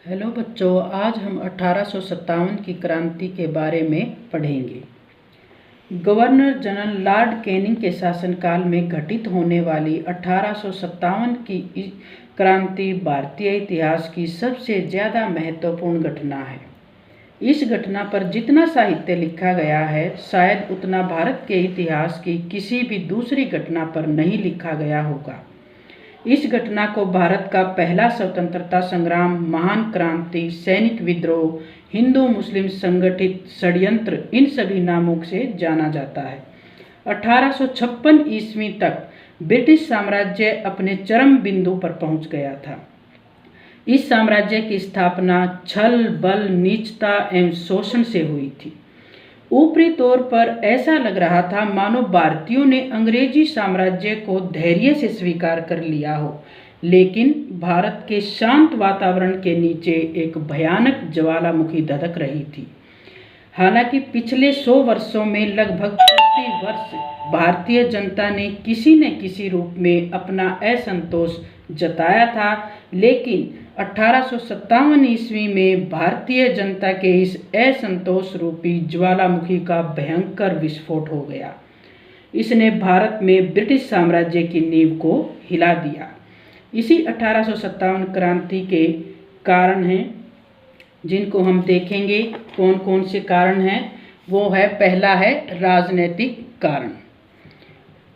Hello बच्चों, आज हम 1857 की क्रांति के बारे में पढ़ेंगे। गवर्नर जनरल लॉर्ड कैनिंग के शासनकाल में घटित होने वाली 1857 की क्रांति भारतीय इतिहास की सबसे ज़्यादा महत्वपूर्ण घटना है। इस घटना पर जितना साहित्य लिखा गया है, शायद उतना भारत के इतिहास की किसी भी दूसरी घटना पर नहीं लिखा गया होगा। इस घटना को भारत का पहला स्वतंत्रता संग्राम, महान क्रांति, सैनिक विद्रोह, हिंदू मुस्लिम संगठित षड्यंत्र, इन सभी नामों से जाना जाता है। 1856 ईस्वी तक ब्रिटिश साम्राज्य अपने चरम बिंदु पर पहुंच गया था। इस साम्राज्य की स्थापना छल, बल, नीचता एवं शोषण से हुई थी। ऊपरी तौर पर ऐसा लग रहा था मानो भारतीयों ने अंग्रेजी साम्राज्य को धैर्य से स्वीकार कर लिया हो, लेकिन भारत के शांत वातावरण के नीचे एक भयानक ज्वालामुखी धधक रही थी। हालांकि पिछले 100 वर्षों में लगभग प्रति वर्ष भारतीय जनता ने किसी न किसी रूप में अपना असंतोष जताया था, लेकिन 1857 ईस्वी में भारतीय जनता के इस असंतोष रूपी ज्वालामुखी का भयंकर विस्फोट हो गया। इसने भारत में ब्रिटिश साम्राज्य की नींव को हिला दिया। इसी 1857 क्रांति के कारण हैं जिनको हम देखेंगे। कौन कौन से कारण हैं? वो है, पहला है राजनीतिक कारण।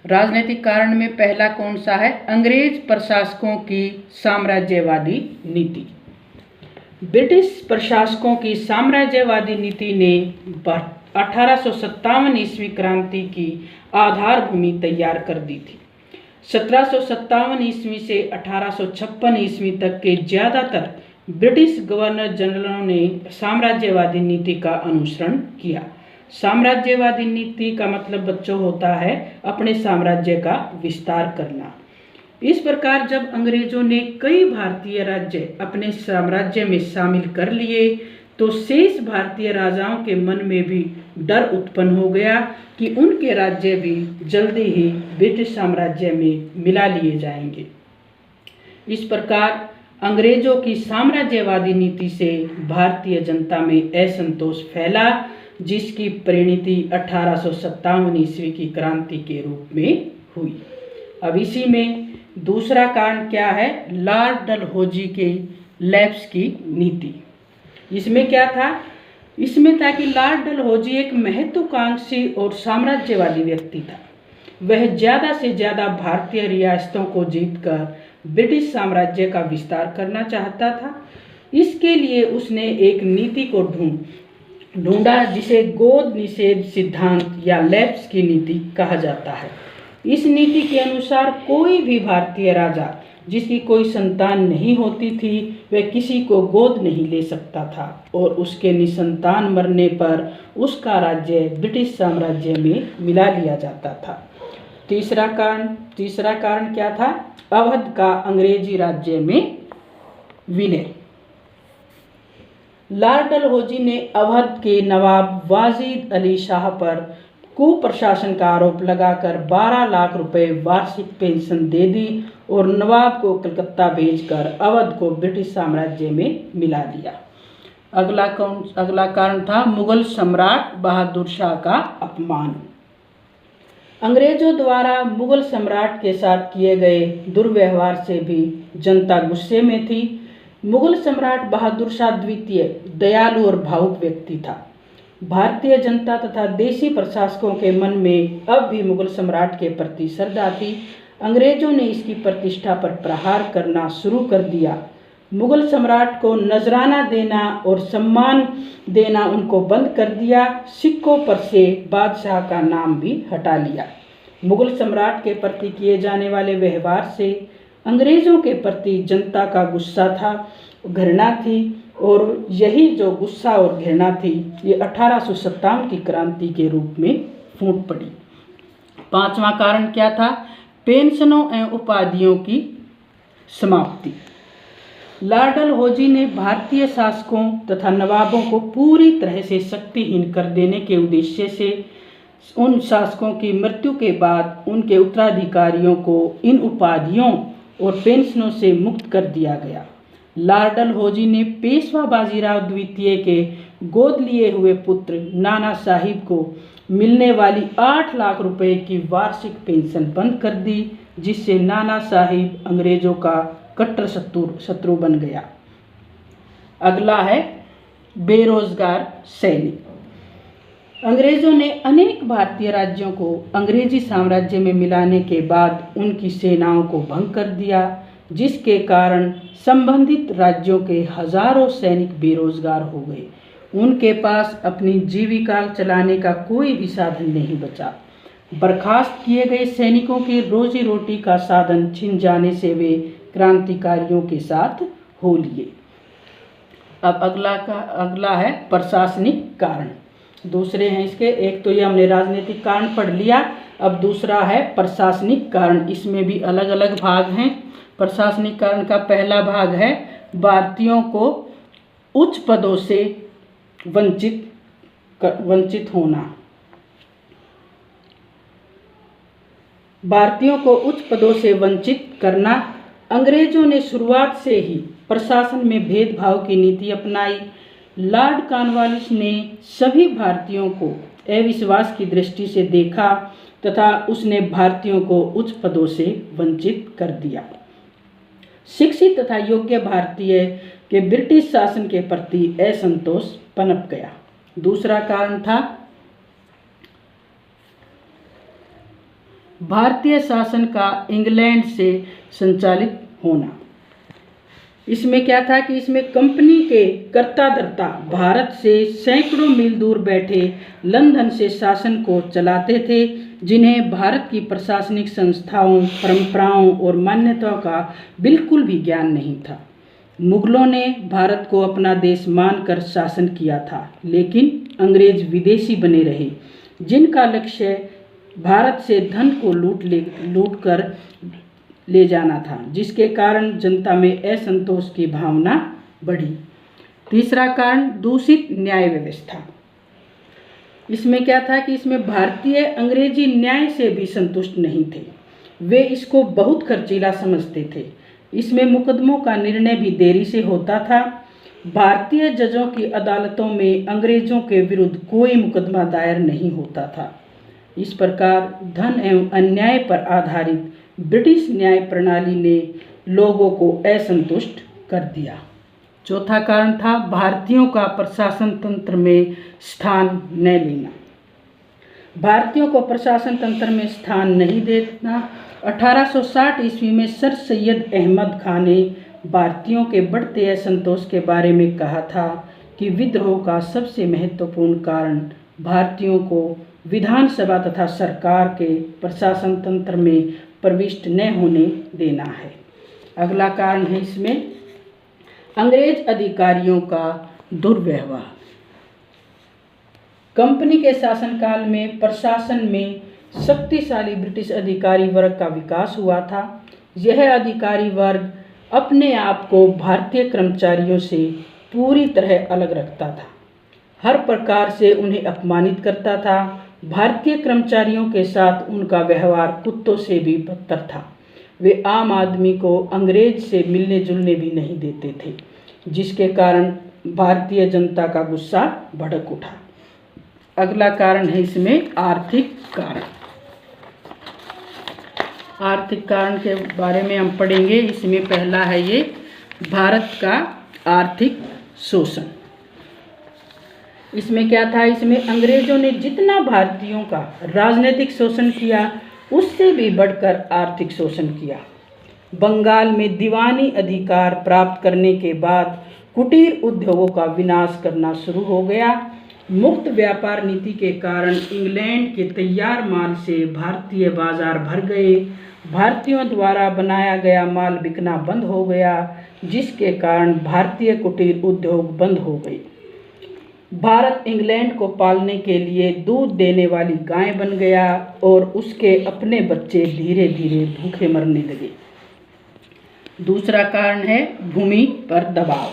राजनीतिक कारण में पहला कौन सा है? अंग्रेज प्रशासकों की साम्राज्यवादी नीति। ब्रिटिश प्रशासकों की साम्राज्यवादी नीति ने 1857 ईस्वी क्रांति की आधारभूमि तैयार कर दी थी। 1757 ईस्वी से 1856 ईस्वी तक के ज़्यादातर ब्रिटिश गवर्नर जनरलों ने साम्राज्यवादी नीति का अनुसरण किया। साम्राज्यवादी नीति का मतलब बच्चों होता है अपने साम्राज्य का विस्तार करना। इस प्रकार जब अंग्रेजों ने कई भारतीय राज्य अपने साम्राज्य में शामिल कर लिए, तो शेष भारतीय राजाओं के मन में भी डर उत्पन्न हो गया कि उनके राज्य भी जल्दी ही ब्रिटिश साम्राज्य में मिला लिए जाएंगे। इस प्रकार अंग्रेजों की साम्राज्यवादी नीति से भारतीय जनता में असंतोष फैला, जिसकी परिणति 1857 ईस्वी की क्रांति के रूप में हुई। अब इसी में दूसरा कारण क्या है? लॉर्ड डलहौजी के लैप्स की नीति। इसमें क्या था? इसमें था कि लॉर्ड डलहौजी एक महत्वाकांक्षी और साम्राज्यवादी व्यक्ति था। वह ज़्यादा से ज़्यादा भारतीय रियासतों को जीतकर ब्रिटिश साम्राज्य का विस्तार करना चाहता था। इसके लिए उसने एक नीति को ढूंढा जिसे गोद निषेध सिद्धांत या लैप्स की नीति कहा जाता है। इस नीति के अनुसार कोई भी भारतीय राजा जिसकी कोई संतान नहीं होती थी, वह किसी को गोद नहीं ले सकता था और उसके निसंतान मरने पर उसका राज्य ब्रिटिश साम्राज्य में मिला लिया जाता था। तीसरा कारण क्या था? अवध का अंग्रेजी राज्य में विलय। लॉर्ड डलहौजी ने अवध के नवाब वाजिद अली शाह पर कुप्रशासन का आरोप लगाकर 12 लाख रुपए वार्षिक पेंशन दे दी और नवाब को कलकत्ता भेजकर अवध को ब्रिटिश साम्राज्य में मिला लिया। अगला कारण था मुगल सम्राट बहादुर शाह का अपमान। अंग्रेजों द्वारा मुगल सम्राट के साथ किए गए दुर्व्यवहार से भी जनता गुस्से में थी। मुगल सम्राट बहादुर शाह द्वितीय दयालु और भावुक व्यक्ति था। भारतीय जनता तथा देशी प्रशासकों के मन में अब भी मुगल सम्राट के प्रति श्रद्धा थी। अंग्रेजों ने इसकी प्रतिष्ठा पर प्रहार करना शुरू कर दिया। मुगल सम्राट को नजराना देना और सम्मान देना उनको बंद कर दिया। सिक्कों पर से बादशाह का नाम भी हटा लिया। मुगल सम्राट के प्रति किए जाने वाले व्यवहार से अंग्रेजों के प्रति जनता का गुस्सा था, घृणा थी, और यही जो गुस्सा और घृणा थी, ये 1857 की क्रांति के रूप में फूट पड़ी। पांचवा कारण क्या था? पेंशनों एवं उपाधियों की समाप्ति। लॉर्ड डलहौजी ने भारतीय शासकों तथा नवाबों को पूरी तरह से शक्तिहीन कर देने के उद्देश्य से उन शासकों की मृत्यु के बाद उनके उत्तराधिकारियों को इन उपाधियों और पेंशनों से मुक्त कर दिया गया। लॉर्ड डलहौजी ने पेशवा बाजीराव द्वितीय के गोद लिए हुए पुत्र नाना साहिब को मिलने वाली 8 लाख रुपए की वार्षिक पेंशन बंद कर दी, जिससे नाना साहिब अंग्रेजों का कट्टर शत्रु बन गया। अगला है बेरोजगार सैनिक। अंग्रेजों ने अनेक भारतीय राज्यों को अंग्रेजी साम्राज्य में मिलाने के बाद उनकी सेनाओं को भंग कर दिया, जिसके कारण संबंधित राज्यों के हजारों सैनिक बेरोजगार हो गए। उनके पास अपनी जीविका चलाने का कोई भी साधन नहीं बचा। बर्खास्त किए गए सैनिकों की रोजी रोटी का साधन छिन जाने से वे क्रांतिकारियों के साथ हो लिए। अब अगला है प्रशासनिक कारण। दूसरे हैं इसके, एक तो ये हमने राजनीतिक कारण पढ़ लिया, अब दूसरा है प्रशासनिक कारण। इसमें भी अलग अलग भाग हैं। प्रशासनिक कारण का पहला भाग है भारतीयों को उच्च पदों से वंचित होना। भारतीयों को उच्च पदों से वंचित करना। अंग्रेजों ने शुरुआत से ही प्रशासन में भेदभाव की नीति अपनाई। लॉर्ड कॉर्नवालिस ने सभी भारतीयों को अविश्वास की दृष्टि से देखा तथा उसने भारतीयों को उच्च पदों से वंचित कर दिया। शिक्षित तथा योग्य भारतीय के ब्रिटिश शासन के प्रति असंतोष पनप गया। दूसरा कारण था भारतीय शासन का इंग्लैंड से संचालित होना। इसमें क्या था कि इसमें कंपनी के कर्ता धर्ता भारत से सैकड़ों मील दूर बैठे लंदन से शासन को चलाते थे, जिन्हें भारत की प्रशासनिक संस्थाओं, परंपराओं और मान्यताओं का बिल्कुल भी ज्ञान नहीं था। मुगलों ने भारत को अपना देश मानकर शासन किया था, लेकिन अंग्रेज विदेशी बने रहे, जिनका लक्ष्य भारत से धन को लूट कर ले जाना था, जिसके कारण जनता में असंतोष की भावना बढ़ी। तीसरा कारण दूषित न्याय व्यवस्था। इसमें क्या था कि इसमें भारतीय अंग्रेजी न्याय से भी संतुष्ट नहीं थे। वे इसको बहुत खर्चीला समझते थे। इसमें मुकदमों का निर्णय भी देरी से होता था। भारतीय जजों की अदालतों में अंग्रेजों के विरुद्ध कोई मुकदमा दायर नहीं होता था। इस प्रकार धन एवं अन्याय पर आधारित ब्रिटिश न्याय प्रणाली ने लोगों को असंतुष्ट कर दिया। चौथा कारण था भारतीयों का प्रशासन तंत्र में स्थान न लेना। भारतीयों को प्रशासन तंत्र में स्थान नहीं देना। 1860 ईस्वी में सर सैयद अहमद खान ने भारतीयों के बढ़ते असंतोष के बारे में कहा था कि विद्रोह का सबसे महत्वपूर्ण कारण भारतीयों को विधानसभा तथा सरकार के प्रशासन तंत्र में प्रविष्ट न होने देना है। अगला कारण है इसमें अंग्रेज अधिकारियों का दुर्व्यवहार। कंपनी के शासनकाल में प्रशासन में शक्तिशाली ब्रिटिश अधिकारी वर्ग का विकास हुआ था। यह अधिकारी वर्ग अपने आप को भारतीय कर्मचारियों से पूरी तरह अलग रखता था, हर प्रकार से उन्हें अपमानित करता था। भारतीय कर्मचारियों के साथ उनका व्यवहार कुत्तों से भी बदतर था। वे आम आदमी को अंग्रेज से मिलने जुलने भी नहीं देते थे, जिसके कारण भारतीय जनता का गुस्सा भड़क उठा। अगला कारण है इसमें आर्थिक कारण। आर्थिक कारण के बारे में हम पढ़ेंगे। इसमें पहला है ये भारत का आर्थिक शोषण। इसमें क्या था, इसमें अंग्रेजों ने जितना भारतीयों का राजनीतिक शोषण किया उससे भी बढ़कर आर्थिक शोषण किया। बंगाल में दीवानी अधिकार प्राप्त करने के बाद कुटीर उद्योगों का विनाश करना शुरू हो गया। मुक्त व्यापार नीति के कारण इंग्लैंड के तैयार माल से भारतीय बाजार भर गए। भारतीयों द्वारा बनाया गया माल बिकना बंद हो गया, जिसके कारण भारतीय कुटीर उद्योग बंद हो गए। भारत इंग्लैंड को पालने के लिए दूध देने वाली गाय बन गया और उसके अपने बच्चे धीरे धीरे भूखे मरने लगे। दूसरा कारण है भूमि पर दबाव।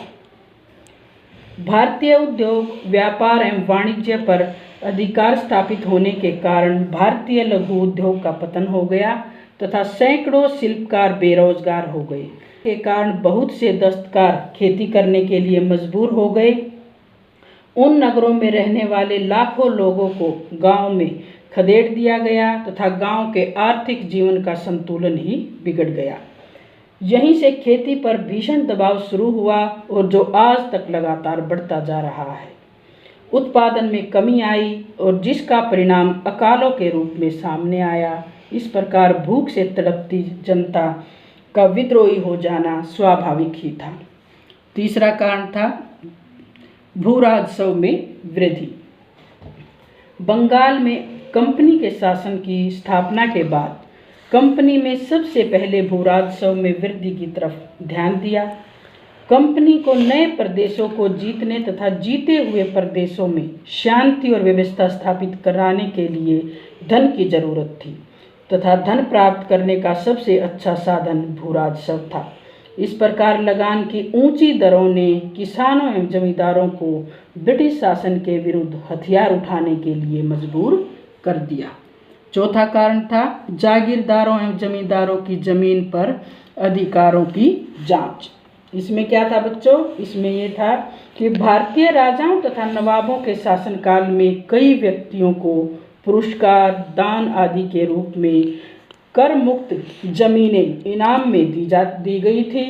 भारतीय उद्योग, व्यापार एवं वाणिज्य पर अधिकार स्थापित होने के कारण भारतीय लघु उद्योग का पतन हो गया तथा सैकड़ों शिल्पकार बेरोजगार हो गए। के कारण बहुत से दस्तकार खेती करने के लिए मजबूर हो गए। उन नगरों में रहने वाले लाखों लोगों को गांव में खदेड़ दिया गया तथा गांव के आर्थिक जीवन का संतुलन ही बिगड़ गया। यहीं से खेती पर भीषण दबाव शुरू हुआ और जो आज तक लगातार बढ़ता जा रहा है। उत्पादन में कमी आई और जिसका परिणाम अकालों के रूप में सामने आया। इस प्रकार भूख से तड़पती जनता का विद्रोही हो जाना स्वाभाविक ही था। तीसरा कारण था भू राजस्व में वृद्धि। बंगाल में कंपनी के शासन की स्थापना के बाद कंपनी में सबसे पहले भू राजस्व में वृद्धि की तरफ ध्यान दिया। कंपनी को नए प्रदेशों को जीतने तथा जीते हुए प्रदेशों में शांति और व्यवस्था स्थापित कराने के लिए धन की जरूरत थी तथा धन प्राप्त करने का सबसे अच्छा साधन भू राजस्व था। इस प्रकार लगान की ऊंची दरों ने किसानों एवं जमींदारों को ब्रिटिश शासन के विरुद्ध हथियार उठाने के लिए मजबूर कर दिया। चौथा कारण था जागीरदारों एवं जमींदारों की जमीन पर अधिकारों की जांच। इसमें क्या था बच्चों? इसमें ये था कि भारतीय राजाओं तथा नवाबों के शासनकाल में कई व्यक्तियों को पुरस्कार, दान आदि के रूप में कर मुक्त जमीनें इनाम में दी गई थी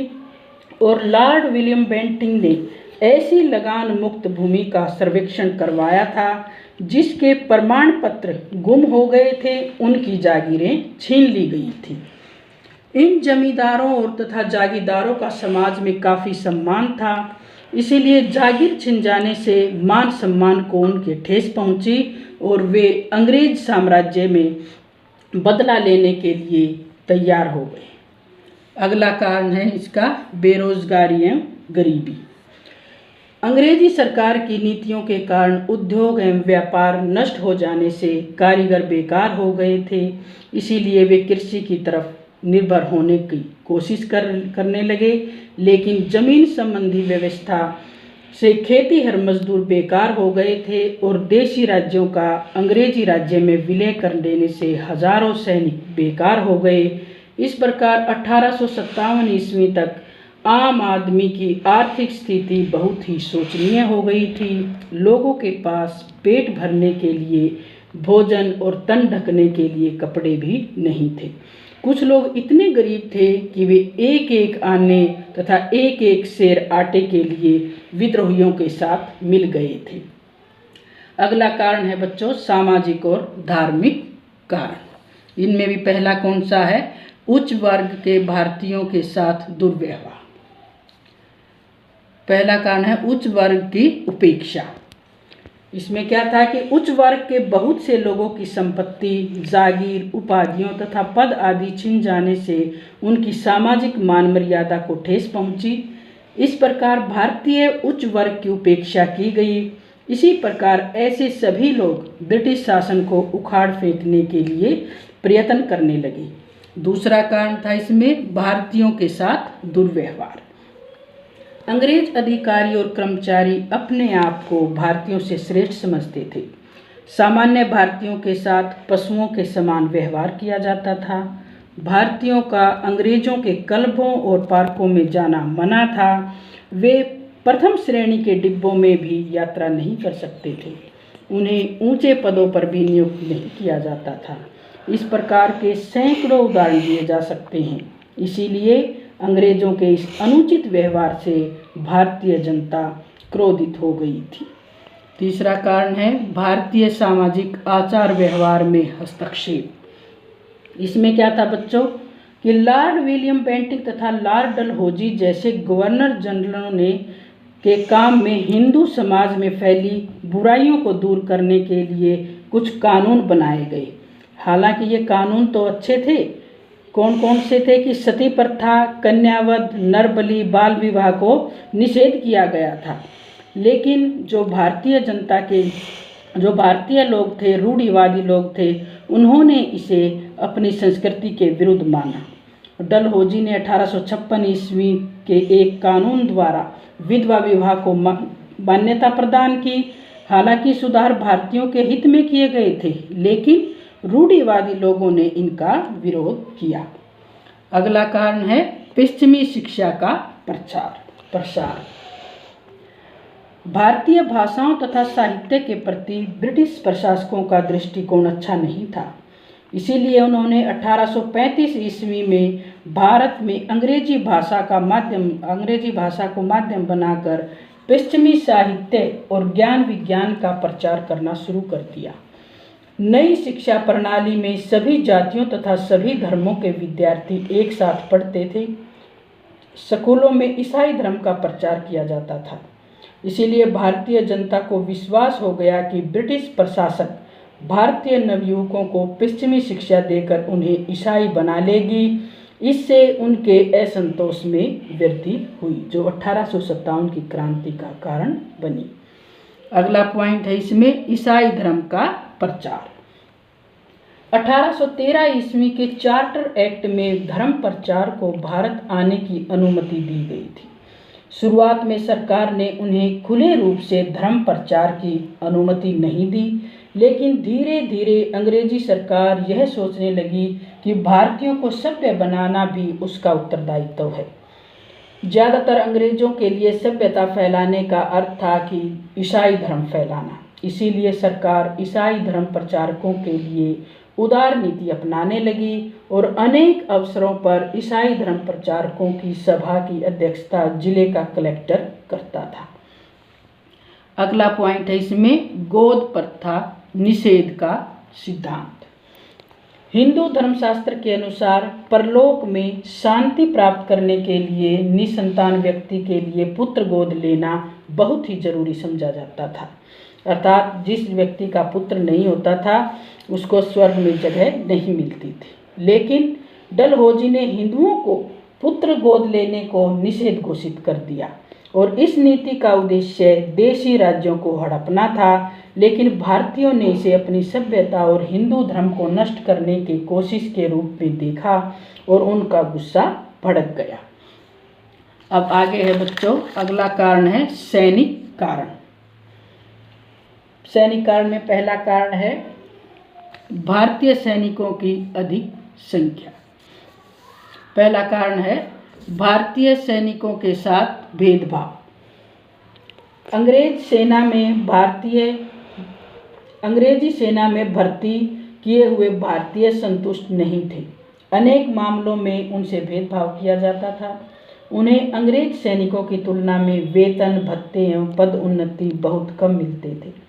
और लॉर्ड विलियम बेंटिंक ने ऐसी लगान मुक्त भूमि का सर्वेक्षण करवाया था जिसके प्रमाण पत्र गुम हो गए थे, उनकी जागीरें छीन ली गई थी। इन जमींदारों और तथा जागीरदारों का समाज में काफ़ी सम्मान था, इसीलिए जागीर छिन जाने से मान सम्मान को उनके ठेस पहुंची और वे अंग्रेज साम्राज्य में बदला लेने के लिए तैयार हो गए। अगला कारण है इसका बेरोजगारी एवं गरीबी। अंग्रेजी सरकार की नीतियों के कारण उद्योग एवं व्यापार नष्ट हो जाने से कारीगर बेकार हो गए थे, इसीलिए वे कृषि की तरफ निर्भर होने की कोशिश करने लगे। लेकिन जमीन संबंधी व्यवस्था से खेती हर मजदूर बेकार हो गए थे और देशी राज्यों का अंग्रेजी राज्य में विलय कर देने से हजारों सैनिक बेकार हो गए। इस प्रकार 1857 ईस्वी तक आम आदमी की आर्थिक स्थिति बहुत ही शोचनीय हो गई थी। लोगों के पास पेट भरने के लिए भोजन और तन ढकने के लिए कपड़े भी नहीं थे। कुछ लोग इतने गरीब थे कि वे एक एक आने तथा एक एक सेर आटे के लिए विद्रोहियों के साथ मिल गए थे। अगला कारण है बच्चों सामाजिक और धार्मिक कारण। इनमें भी पहला कौन सा है? उच्च वर्ग के भारतीयों के साथ दुर्व्यवहार। पहला कारण है उच्च वर्ग की उपेक्षा। इसमें क्या था कि उच्च वर्ग के बहुत से लोगों की संपत्ति, जागीर, उपाधियों तथा पद आदि छिन जाने से उनकी सामाजिक मान मर्यादा को ठेस पहुंची। इस प्रकार भारतीय उच्च वर्ग की उपेक्षा की गई। इसी प्रकार ऐसे सभी लोग ब्रिटिश शासन को उखाड़ फेंकने के लिए प्रयत्न करने लगे। दूसरा कारण था इसमें भारतीयों के साथ दुर्व्यवहार। अंग्रेज अधिकारी और कर्मचारी अपने आप को भारतीयों से श्रेष्ठ समझते थे। सामान्य भारतीयों के साथ पशुओं के समान व्यवहार किया जाता था। भारतीयों का अंग्रेजों के क्लबों और पार्कों में जाना मना था। वे प्रथम श्रेणी के डिब्बों में भी यात्रा नहीं कर सकते थे। उन्हें ऊंचे पदों पर भी नियुक्त नहीं किया जाता था। इस प्रकार के सैकड़ों उदाहरण दिए जा सकते हैं। इसीलिए अंग्रेजों के इस अनुचित व्यवहार से भारतीय जनता क्रोधित हो गई थी। तीसरा कारण है भारतीय सामाजिक आचार व्यवहार में हस्तक्षेप। इसमें क्या था बच्चों कि लॉर्ड विलियम बेंटिक तथा लॉर्ड डलहौजी जैसे गवर्नर जनरलों ने के काम में हिंदू समाज में फैली बुराइयों को दूर करने के लिए कुछ कानून बनाए गए। हालांकि ये कानून तो अच्छे थे। कौन कौन से थे कि सती प्रथा, कन्यावध, नरबली, बाल विवाह को निषेध किया गया था। लेकिन जो भारतीय लोग थे, रूढ़िवादी लोग थे, उन्होंने इसे अपनी संस्कृति के विरुद्ध माना। डलहौजी ने 1856 ईस्वी के एक कानून द्वारा विधवा विवाह को मान्यता प्रदान की। हालांकि सुधार भारतीयों के हित में किए गए थे, लेकिन रूढ़िवादी लोगों ने इनका विरोध किया। अगला कारण है पश्चिमी शिक्षा का प्रसार। भारतीय भाषाओं तथा साहित्य के प्रति ब्रिटिश प्रशासकों का दृष्टिकोण अच्छा नहीं था। इसीलिए उन्होंने 1835 ईस्वी में भारत में अंग्रेजी भाषा को माध्यम बनाकर पश्चिमी साहित्य और ज्ञान विज्ञान का प्रचार करना शुरू कर दिया। नई शिक्षा प्रणाली में सभी जातियों तथा सभी धर्मों के विद्यार्थी एक साथ पढ़ते थे। स्कूलों में ईसाई धर्म का प्रचार किया जाता था। इसीलिए भारतीय जनता को विश्वास हो गया कि ब्रिटिश प्रशासक भारतीय नवयुवकों को पश्चिमी शिक्षा देकर उन्हें ईसाई बना लेगी। इससे उनके असंतोष में वृद्धि हुई, जो 1857 की क्रांति का कारण बनी। अगला पॉइंट है इसमें ईसाई धर्म का प्रचार। 1813 ईस्वी के चार्टर एक्ट में धर्म प्रचार को भारत आने की अनुमति दी गई थी। शुरुआत में सरकार ने उन्हें खुले रूप से धर्म प्रचार की अनुमति नहीं दी, लेकिन धीरे धीरे अंग्रेजी सरकार यह सोचने लगी कि भारतीयों को सभ्य बनाना भी उसका उत्तरदायित्व है। ज़्यादातर अंग्रेजों के लिए सभ्यता फैलाने का अर्थ था कि ईसाई धर्म फैलाना। इसीलिए सरकार ईसाई धर्म प्रचारकों के लिए उदार नीति अपनाने लगी और अनेक अवसरों पर ईसाई धर्म प्रचारकों की सभा की अध्यक्षता जिले का कलेक्टर करता था। अगला पॉइंट है इसमें गोद प्रथा निषेध का सिद्धांत। हिंदू धर्मशास्त्र के अनुसार परलोक में शांति प्राप्त करने के लिए निसंतान व्यक्ति के लिए पुत्र गोद लेना बहुत ही जरूरी समझा जाता था। अर्थात जिस व्यक्ति का पुत्र नहीं होता था उसको स्वर्ग में जगह नहीं मिलती थी। लेकिन डलहौजी ने हिंदुओं को पुत्र गोद लेने को निषेध घोषित कर दिया और इस नीति का उद्देश्य देशी राज्यों को हड़पना था। लेकिन भारतीयों ने इसे अपनी सभ्यता और हिंदू धर्म को नष्ट करने की कोशिश के रूप में देखा और उनका गुस्सा भड़क गया। अब आगे है बच्चों, अगला कारण है सैनिक कारण। सैनिक कारण में पहला कारण है भारतीय सैनिकों की अधिक संख्या। पहला कारण है भारतीय सैनिकों के साथ भेदभाव। अंग्रेजी सेना में भर्ती किए हुए भारतीय संतुष्ट नहीं थे। अनेक मामलों में उनसे भेदभाव किया जाता था। उन्हें अंग्रेज सैनिकों की तुलना में वेतन, भत्ते एवं पद उन्नति बहुत कम मिलते थे।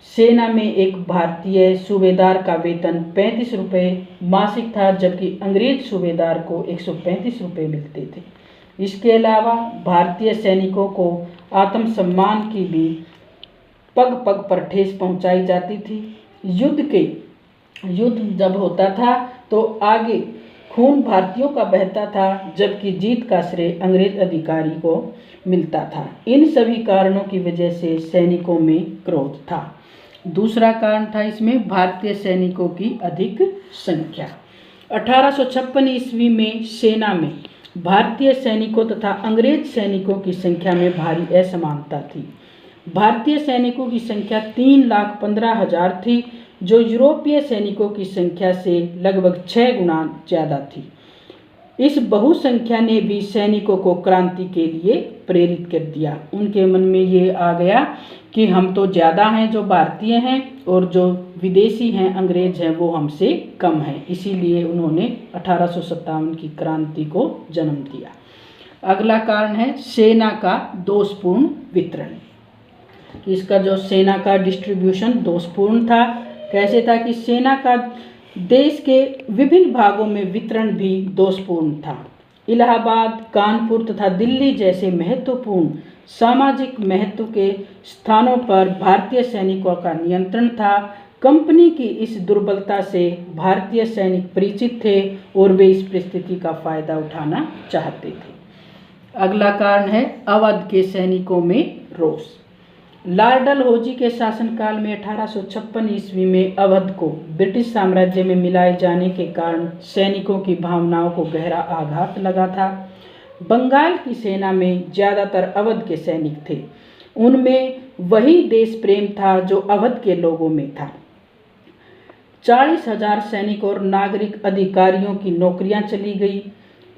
सेना में एक भारतीय सूबेदार का वेतन 35 रुपये मासिक था, जबकि अंग्रेज सूबेदार को 135 रुपये मिलते थे। इसके अलावा भारतीय सैनिकों को आत्मसम्मान की भी पग पग पर ठेस पहुंचाई जाती थी। युद्ध जब होता था तो आगे खून भारतीयों का बहता था, जबकि जीत का श्रेय अंग्रेज अधिकारी को मिलता था। इन सभी कारणों की वजह से सैनिकों में क्रोध था। दूसरा कारण था इसमें भारतीय सैनिकों की अधिक संख्या। 1856 ईस्वी में सेना में भारतीय सैनिकों तथा अंग्रेज सैनिकों की संख्या में भारी असमानता थी। भारतीय सैनिकों की संख्या 3,15,000 थी, जो यूरोपीय सैनिकों की संख्या से लगभग 6 गुना ज़्यादा थी। इस बहुसंख्या ने भी सैनिकों को क्रांति के लिए प्रेरित कर दिया। उनके मन में ये आ गया कि हम तो ज़्यादा हैं जो भारतीय हैं और जो विदेशी हैं अंग्रेज हैं वो हमसे कम हैं। इसीलिए उन्होंने 1857 की क्रांति को जन्म दिया। अगला कारण है सेना का दोषपूर्ण वितरण। इसका जो सेना का डिस्ट्रीब्यूशन दोषपूर्ण था। कैसे था कि सेना का देश के विभिन्न भागों में वितरण भी दोषपूर्ण था। इलाहाबाद, कानपुर तथा दिल्ली जैसे महत्वपूर्ण सामाजिक महत्व के स्थानों पर भारतीय सैनिकों का नियंत्रण था। कंपनी की इस दुर्बलता से भारतीय सैनिक परिचित थे और वे इस परिस्थिति का फायदा उठाना चाहते थे। अगला कारण है अवध के सैनिकों में रोष। लॉर्ड डलहौजी के शासनकाल में 1856 ईस्वी में अवध को ब्रिटिश साम्राज्य में मिलाए जाने के कारण सैनिकों की भावनाओं को गहरा आघात लगा था। बंगाल की सेना में ज़्यादातर अवध के सैनिक थे। उनमें वही देश प्रेम था जो अवध के लोगों में था। 40,000 सैनिक और नागरिक अधिकारियों की नौकरियां चली गई।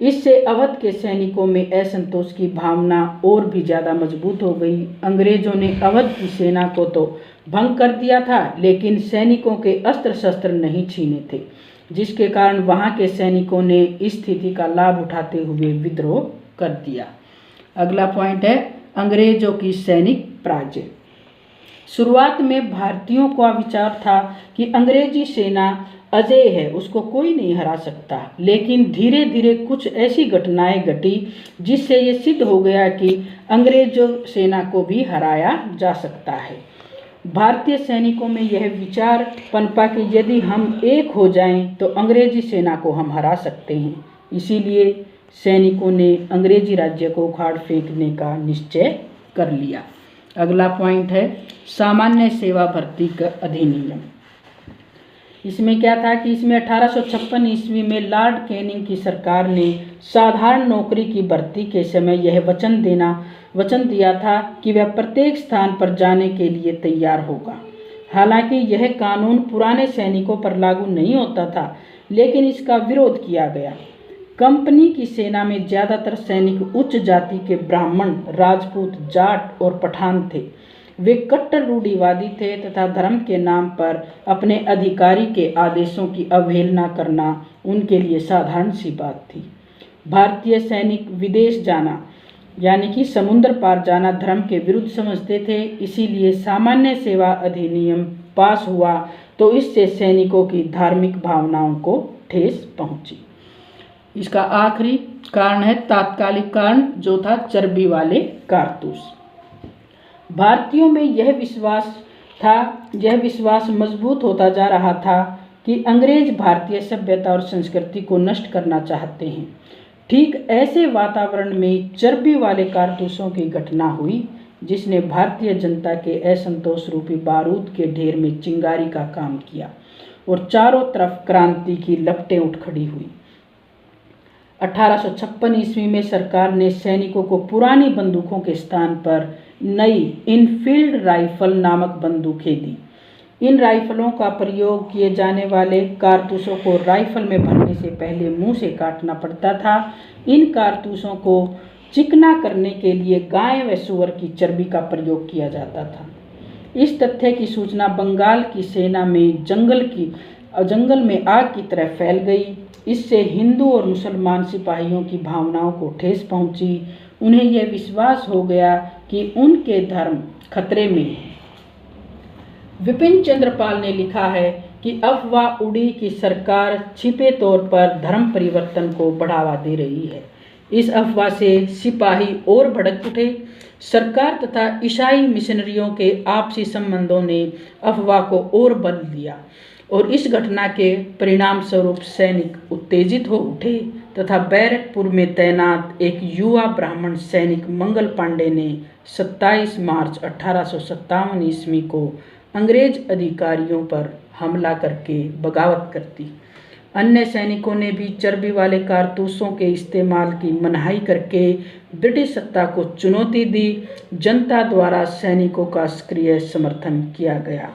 इससे अवध के सैनिकों में असंतोष की भावना और भी ज़्यादा मजबूत हो गई। अंग्रेजों ने अवध की सेना को तो भंग कर दिया था, लेकिन सैनिकों के अस्त्र शस्त्र नहीं छीने थे, जिसके कारण वहां के सैनिकों ने इस स्थिति का लाभ उठाते हुए विद्रोह कर दिया। अगला पॉइंट है अंग्रेजों की सैनिक पराजय। शुरुआत में भारतीयों का विचार था कि अंग्रेजी सेना अजेय है, उसको कोई नहीं हरा सकता, लेकिन धीरे धीरे कुछ ऐसी घटनाएं घटी जिससे ये सिद्ध हो गया कि अंग्रेजों सेना को भी हराया जा सकता है। भारतीय सैनिकों में यह विचार पनपा कि यदि हम एक हो जाएं तो अंग्रेजी सेना को हम हरा सकते हैं। इसीलिए सैनिकों ने अंग्रेजी राज्य को उखाड़ फेंकने का निश्चय कर लिया। अगला पॉइंट है सामान्य सेवा भर्ती का अधिनियम। इसमें क्या था कि इसमें 1856 ईस्वी में लॉर्ड कैनिंग की सरकार ने साधारण नौकरी की भर्ती के समय यह वचन दिया था कि वह प्रत्येक स्थान पर जाने के लिए तैयार होगा। हालांकि यह कानून पुराने सैनिकों पर लागू नहीं होता था, लेकिन इसका विरोध किया गया। कंपनी की सेना में ज़्यादातर सैनिक उच्च जाति के ब्राह्मण, राजपूत, जाट और पठान थे। वे कट्टर रूढ़िवादी थे तथा धर्म के नाम पर अपने अधिकारी के आदेशों की अवहेलना करना उनके लिए साधारण सी बात थी। भारतीय सैनिक विदेश जाना यानी कि समुद्र पार जाना धर्म के विरुद्ध समझते थे। इसीलिए सामान्य सेवा अधिनियम पास हुआ तो इससे सैनिकों की धार्मिक भावनाओं को ठेस पहुंची। इसका आखिरी कारण है तात्कालिक कारण, जो था चर्बी वाले कारतूस। भारतीयों में यह विश्वास मजबूत होता जा रहा था कि अंग्रेज भारतीय सभ्यता और संस्कृति को नष्ट करना चाहते हैं। ठीक ऐसे वातावरण में चर्बी वाले कारतूसों की घटना हुई, जिसने भारतीय जनता के असंतोष रूपी बारूद के ढेर में चिंगारी का काम किया और चारों तरफ क्रांति की लपटें उठ खड़ी हुई। 1856 ईस्वी में सरकार ने सैनिकों को पुरानी बंदूकों के स्थान पर नई इनफील्ड राइफल नामक बंदूकें दी। इन राइफलों का प्रयोग किए जाने वाले कारतूसों को राइफल में भरने से पहले मुंह से काटना पड़ता था। इन कारतूसों को चिकना करने के लिए गाय व सूअर की चर्बी का प्रयोग किया जाता था। इस तथ्य की सूचना बंगाल की सेना में जंगल में आग की तरह फैल गई। इससे हिंदू और मुसलमान सिपाहियों की भावनाओं को ठेस पहुंची। उन्हें यह विश्वास हो गया कि उनके धर्म खतरे में है। विपिन चंद्र पाल ने लिखा है कि अफवाह उड़ी कि सरकार छिपे तौर पर धर्म परिवर्तन को बढ़ावा दे रही है। इस अफवाह से सिपाही और भड़क उठे। सरकार तथा ईसाई मिशनरियों के आपसी संबंधों ने अफवाह को और बल दिया और इस घटना के परिणाम स्वरूप सैनिक उत्तेजित हो उठे तथा बैरकपुर में तैनात एक युवा ब्राह्मण सैनिक मंगल पांडे ने 27 मार्च 1857 ईस्वी को अंग्रेज अधिकारियों पर हमला करके बगावत कर दी। अन्य सैनिकों ने भी चर्बी वाले कारतूसों के इस्तेमाल की मनाही करके ब्रिटिश सत्ता को चुनौती दी। जनता द्वारा सैनिकों का सक्रिय समर्थन किया गया।